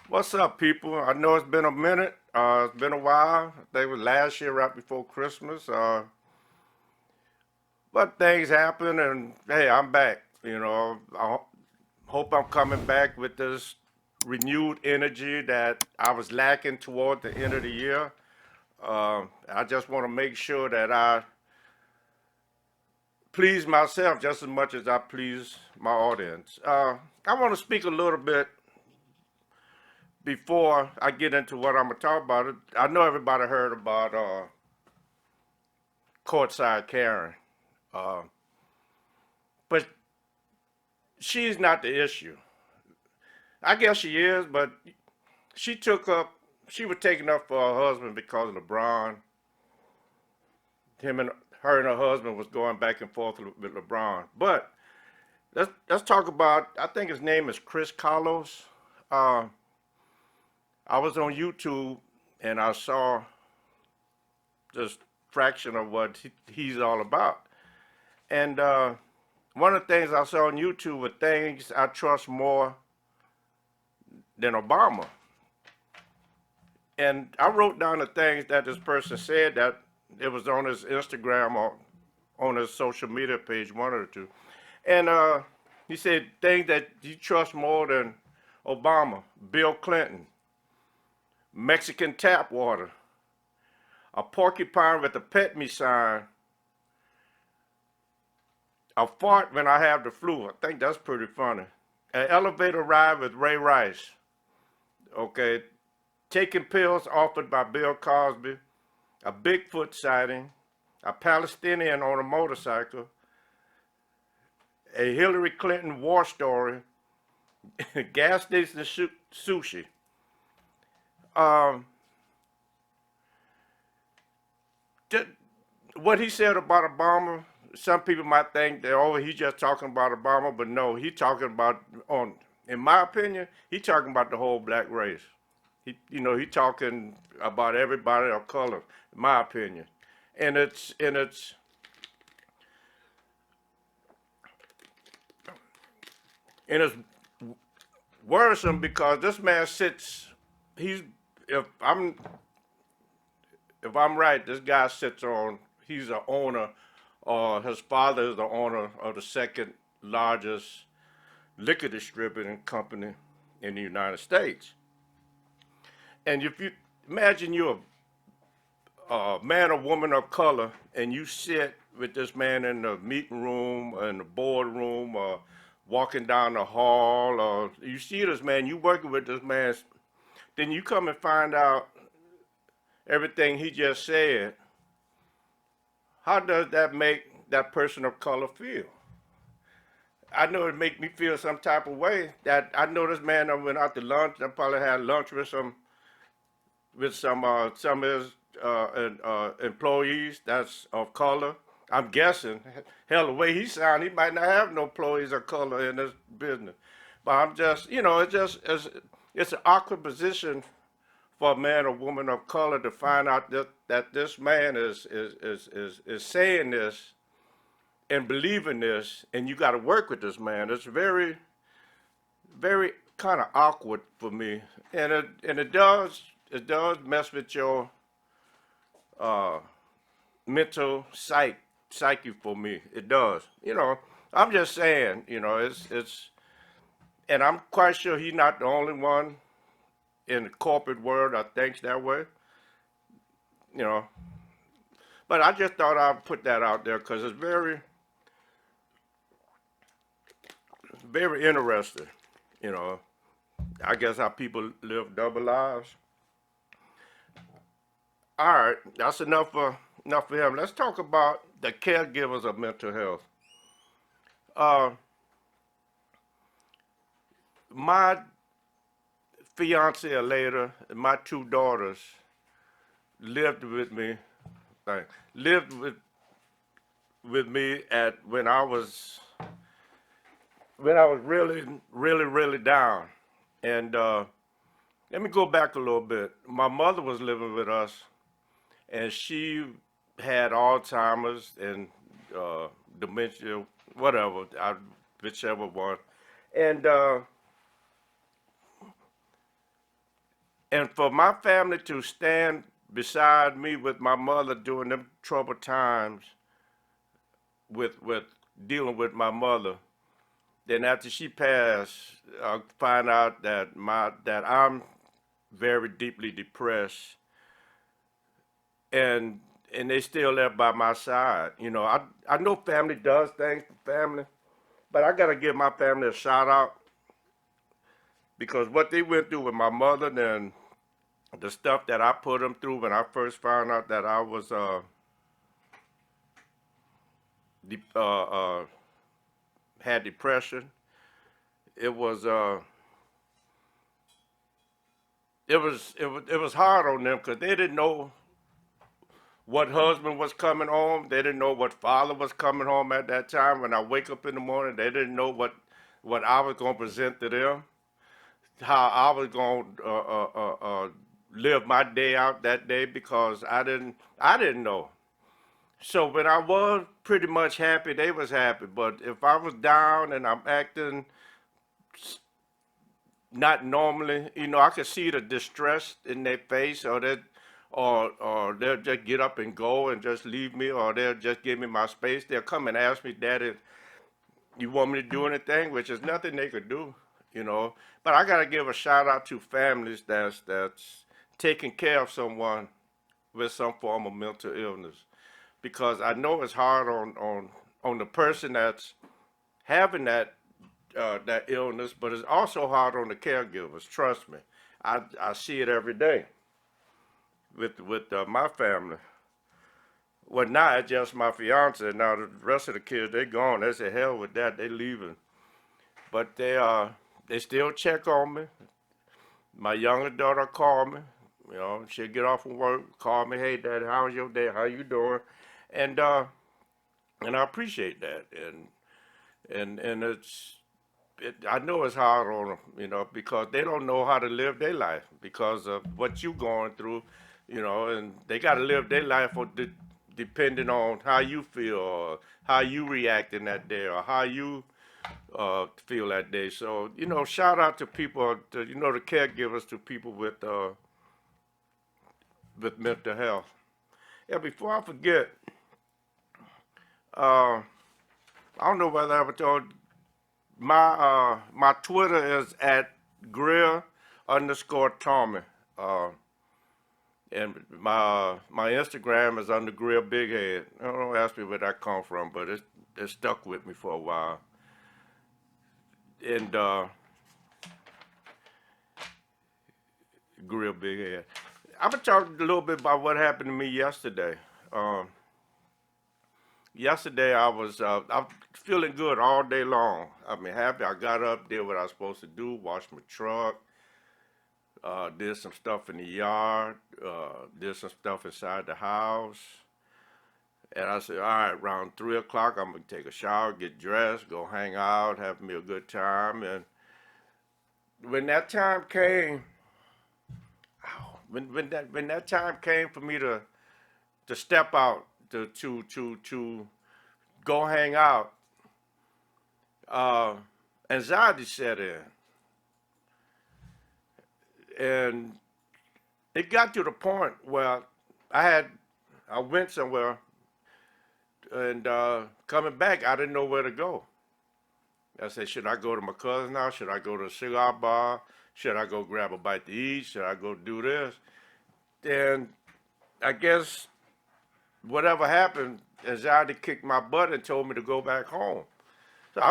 What's up, people? I know it's been a minute. It's been a while. I think it was last year, right before Christmas. But things happen, and hey, I'm back. Hope I'm coming back with this renewed energy that I was lacking toward the end of the year. I just want to make sure that I please myself just as much as I please my audience. I want to speak a little bit before I get into what I'm gonna talk about. I know everybody heard about courtside Karen. Uh, but she's not the issue. I guess she is, but she took up, she was taking up for her husband because of LeBron. Him and her and her husband was going back and forth with LeBron. But let's talk about. I think his name is Chris Carlos. Uh, I was on YouTube and I saw just fraction of what he's all about. And one of the things I saw on YouTube were things I trust more than Obama. And I wrote down the things that this person said that it was on his Instagram or on his social media page, one or two. And he said things that he trusts more than Obama, Bill Clinton, Mexican tap water, a porcupine with a pet me sign, a fart when I have the flu. I think that's pretty funny. An elevator ride with Ray Rice. Okay, taking pills offered by Bill Cosby, a Bigfoot sighting, a Palestinian on a motorcycle, a Hillary Clinton war story, gas station sushi. Um, what he said about Obama, some people might think that oh he's just talking about Obama, but no, he talking about in my opinion, he talking about the whole black race. He talking about everybody of color, in my opinion, and it's worrisome because this man sits. He's if I'm if I'm right, this guy sits on. He's a owner, or his father is the owner of the second largest liquor distributing company in the United States. And if you imagine you're a man or woman of color and you sit with this man in the meeting room or in the boardroom or walking down the hall or you see this man, you working with this man, then you come and find out everything he just said. How does that make that person of color feel? I know it make me feel some type of way that I know this man I went out to lunch. I probably had lunch with some of his employees that's of color. I'm guessing. Hell, the way he sound, he might not have no employees of color in this business. But I'm just, it's an awkward position for a man or woman of color to find out that this man is saying this and believing this, and you got to work with this man. It's very, very kind of awkward for me, and it does mess with your uh, mental psyche for me. It does. I'm just saying. And I'm quite sure he's not the only one in the corporate world that thinks that way. You know, but I just thought I'd put that out there because it's very, very interesting. You know, I guess how people live double lives. All right, that's enough for him. Let's talk about the caregivers of mental health. Uh, my fiance later, and my two daughters lived with me. uh, Lived with me at when I was really really really down. And let me go back a little bit. My mother was living with us, and she had Alzheimer's and dementia, whatever, whichever one. And And for my family to stand beside me with my mother during them troubled times with dealing with my mother. Then after she passed, I find out that I'm very deeply depressed, and they still there by my side. You know, I know family does things for family, but I gotta give my family a shout out because what they went through with my mother and the stuff that I put them through when I first found out that I was de- uh, uh, had depression. It was it was hard on them because they didn't know what husband was coming home. They didn't know what father was coming home at that time. When I wake up in the morning, they didn't know what I was going to present to them, how I was going to live my day out that day because I didn't know. So when I was pretty much happy, they was happy. But if I was down and I'm acting not normally, I could see the distress in their face, or they'll just get up and go and just leave me, or they'll just give me my space. They'll come and ask me, Daddy, you want me to do anything? Which is nothing they could do, you know. But I gotta give a shout out to families that's taking care of someone with some form of mental illness, because I know it's hard on the person that's having that illness, but it's also hard on the caregivers. Trust me, I see it every day with my family. Well, now it's just my fiance. Now the rest of the kids they gone. They say hell with that. They leaving, but they still check on me. My younger daughter called me. She'll get off from work, call me. Hey, Daddy, how was your day? How you doing? And uh, and I appreciate that. And I know it's hard on them, because they don't know how to live their life because of what you going through, and they got to live their life depending on how you feel or how you reacting that day or how you feel that day. So, shout out to people, the caregivers, to people with mental health. Yeah, before I forget, uh, I don't know whether I ever told my Twitter is at grill underscore Tommy. Uh, and my Instagram is under Grill Big Head. Don't ask me where that come from, but it stuck with me for a while. And Grill Big Head. I'm gonna talk a little bit about what happened to me yesterday. Um, Yesterday I'm feeling good all day long. I mean, happy. I got up, did what I was supposed to do, washed my truck, did some stuff in the yard, did some stuff inside the house. And I said, all right, around 3 o'clock, I'm gonna take a shower, get dressed, go hang out, have me a good time. And when that time came, when that time came for me to step out to go hang out, uh, anxiety set in, and it got to the point where I had I went somewhere and coming back, I didn't know where to go. I said, should I go to my cousin's house? Should I go to a cigar bar? Should I go grab a bite to eat? Should I go do this? And I guess whatever happened, anxiety kicked my butt and told me to go back home. So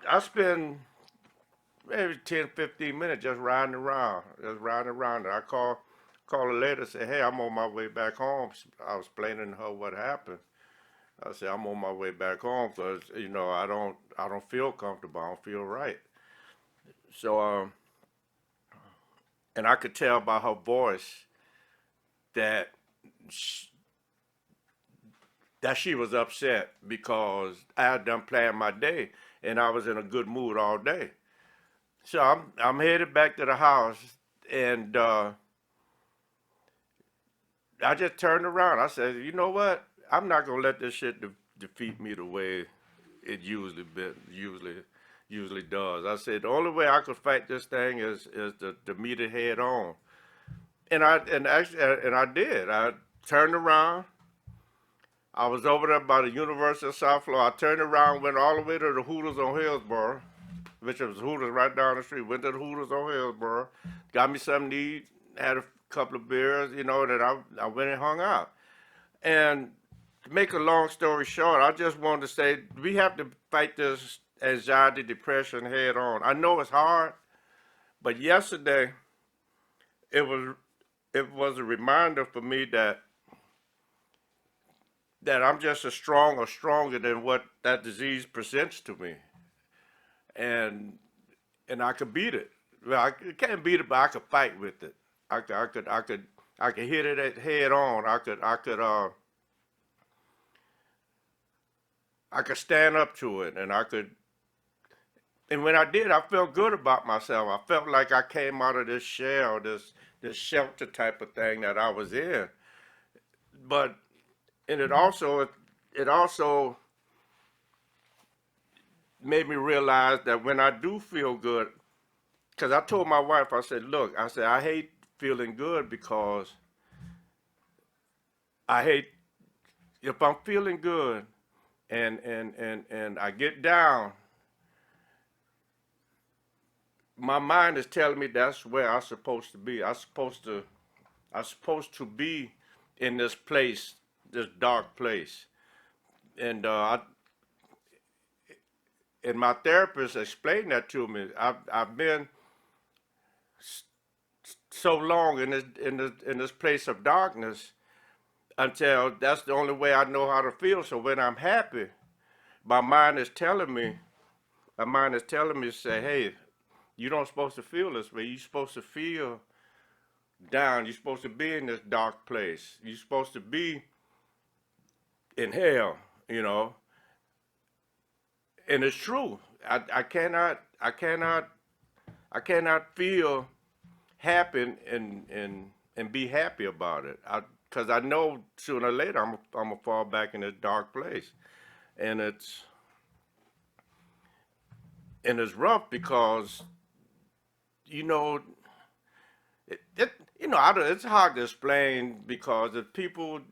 I spend maybe 10, 15 minutes just riding around, And I call her later and say, hey, I'm on my way back home. I was explaining to her what happened. I said, I'm on my way back home because, I don't feel comfortable. I don't feel right. So, and I could tell by her voice that sh that she was upset because I had done planned my day and I was in a good mood all day. So I'm headed back to the house, and I just turned around. I said, you know what? I'm not gonna let this shit defeat me the way it usually does. I said the only way I could fight this thing is to meet it head on. And I did. I turned around. I was over there by the University of South Florida. I turned around, went all the way to the Hooters on Hillsborough, which was Hooters right down the street. Went to the Hooters on Hillsborough, got me something to eat, had a couple of beers, that I went and hung out. And to make a long story short, I just wanted to say we have to fight this anxiety, depression head on. I know it's hard, but yesterday it was it was a reminder for me that I'm just as strong or stronger than what that disease presents to me, and I could beat it. Well, I can't beat it, but I could fight with it. I could hit it at head on. I could stand up to it, and I could. And when I did, I felt good about myself. I felt like I came out of this shell, this shelter type of thing that I was in. But and it also made me realize that when I do feel good, because I told my wife, I said, look, I said I hate feeling good because I hate if I'm feeling good and I get down, my mind is telling me that's where I'm supposed to be. I'm supposed to be in this place, this dark place. And my therapist explained that to me. I've been so long in this place of darkness until that's the only way I know how to feel. So when I'm happy, my mind is telling me, say, hey, you don't supposed to feel this way. You're supposed to feel down. You're supposed to be in this dark place. You're supposed to be in hell, you know. And it's true. I cannot feel happy and be happy about it. Because I know sooner or later I'm gonna fall back in this dark place, and it's rough because you know it's hard to explain because if people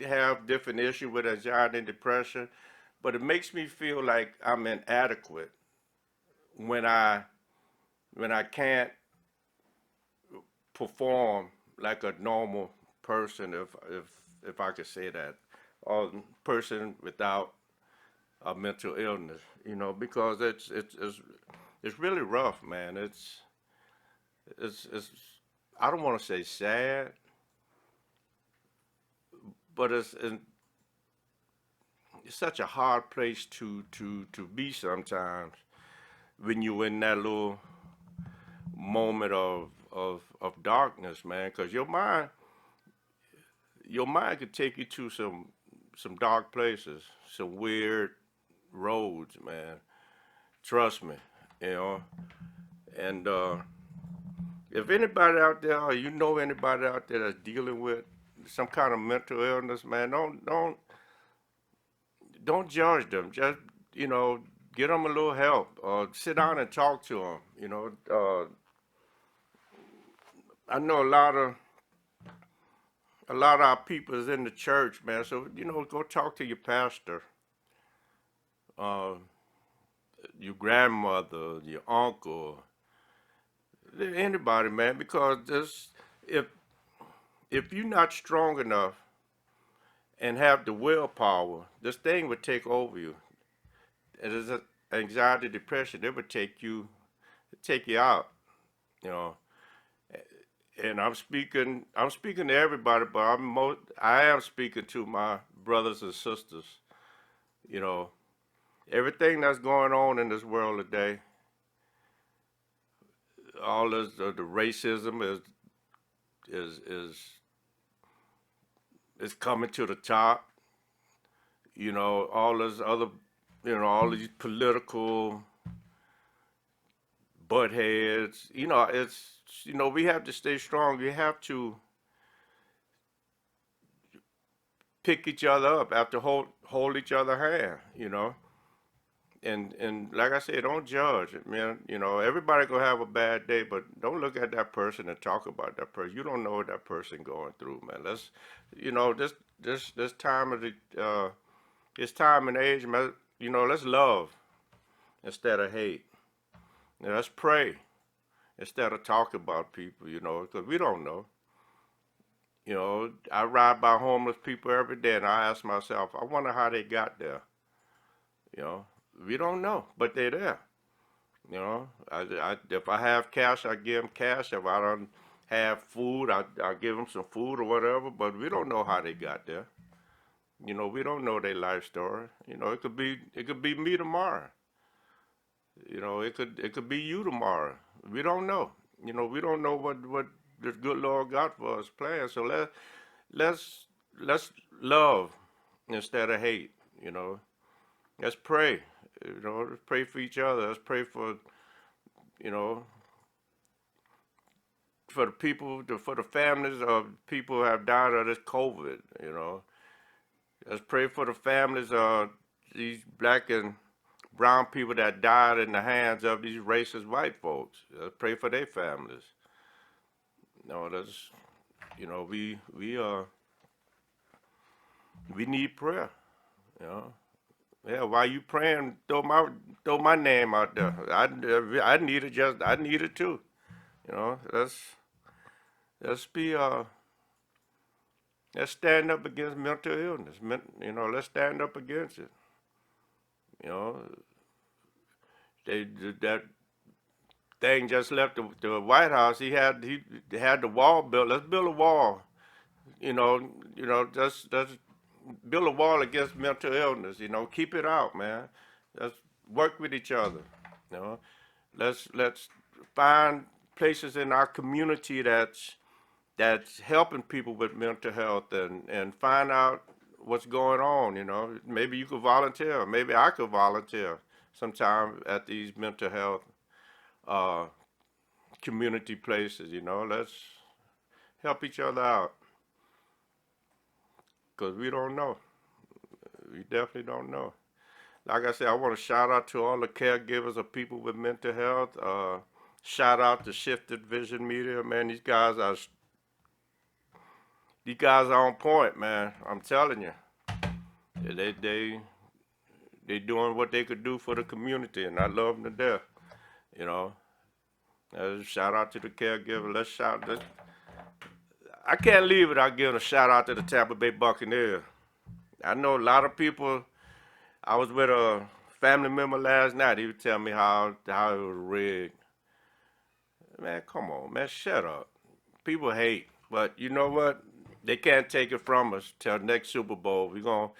have different issues with anxiety and depression, but it makes me feel like I'm inadequate when I can't perform like a normal person, if I could say that, or person without a mental illness, because it's really rough, man. It's I don't want to say sad, but it's such a hard place to be sometimes when you're in that little moment of darkness, man, because your mind could take you to some dark places, some weird roads, man. Trust me, you know. And if anybody out there, or you know anybody out there that's dealing with some kind of mental illness, man, don't judge them. Just get them a little help, or sit down and talk to them. I know a lot of our people is in the church, man. So go talk to your pastor, uh, your grandmother, your uncle, anybody, man. Because if if you're not strong enough and have the willpower, this thing would take over you. It is anxiety, depression. It would take you out. You know, and I'm speaking to everybody, but I am speaking to my brothers and sisters. You know, everything that's going on in this world today, all this the racism is is coming to the top. All this other, all these political butt heads. We have to stay strong. We have to pick each other up, have to hold each other hand. and like I said, don't judge it, man. You know, everybody gonna have a bad day, but don't look at that person and talk about that person. You don't know what that person going through, man. Let's, you know, this time of the this time and age, man. You know, let's love instead of hate. And let's pray instead of talk about people. You know, because we don't know. You know, I ride by homeless people every day, and I ask myself, I wonder how they got there. You know, we don't know, but they're there. You know, if I have cash, I give them cash. If I don't have food, I give them some food or whatever. But we don't know how they got there. You know, we don't know their life story. You know, it could be me tomorrow. You know, it could be you tomorrow. We don't know. You know, we don't know what the good Lord got for us planned. So let's let's love instead of hate. You know, let's pray. You know, let's pray for each other. Let's pray for, you know, for the people, for the families of people who have died of this COVID. You know, let's pray for the families of these black and brown people that died in the hands of these racist white folks. Let's pray for their families. No, that's, you know, we need prayer. You know, yeah. While you praying, throw my name out there. I need it I need it too. You know, let's be let's stand up against mental illness. You know, let's stand up against it. You know, that thing just left the White House. He had the wall built. Let's build a wall. Let's build a wall against mental illness. You know, keep it out, man. Let's work with each other. You know, let's find places in our community that's helping people with mental health and find out what's going on. You know, maybe you could volunteer. Maybe I could volunteer sometime at these mental health uh, community places. You know, let's help each other out because we don't know. We definitely don't know. Like I said, I want to shout out to all the caregivers of people with mental health. Shout out to Shifted Vision Media, man. These guys are on point, man. I'm telling you, they doing what they could do for the community, and I love them to death. You know, shout out to the caregiver. I can't leave without giving a shout out to the Tampa Bay Buccaneers. I know a lot of people. I was with a family member last night. He was telling me how it was rigged. Man, come on, man, shut up. People hate, but you know what? They can't take it from us till next Super Bowl. We gonna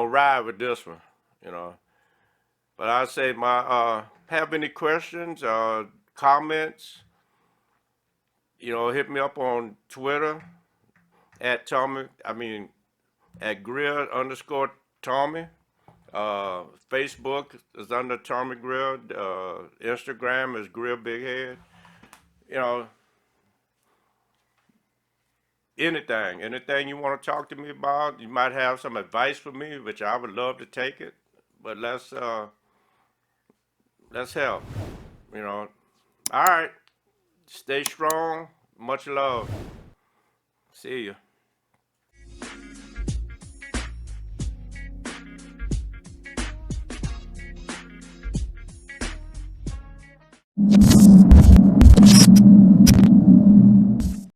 ride with this one, you know. But I say, have any questions, comments? You know, hit me up on Twitter at Tommy. I mean, at Grill_Tommy. Facebook is under Tommy Grill. Instagram is Grill Big Head. You know, anything you want to talk to me about. You might have some advice for me, which I would love to take it. But let's help. You know. All right. Stay strong. Much love. See ya.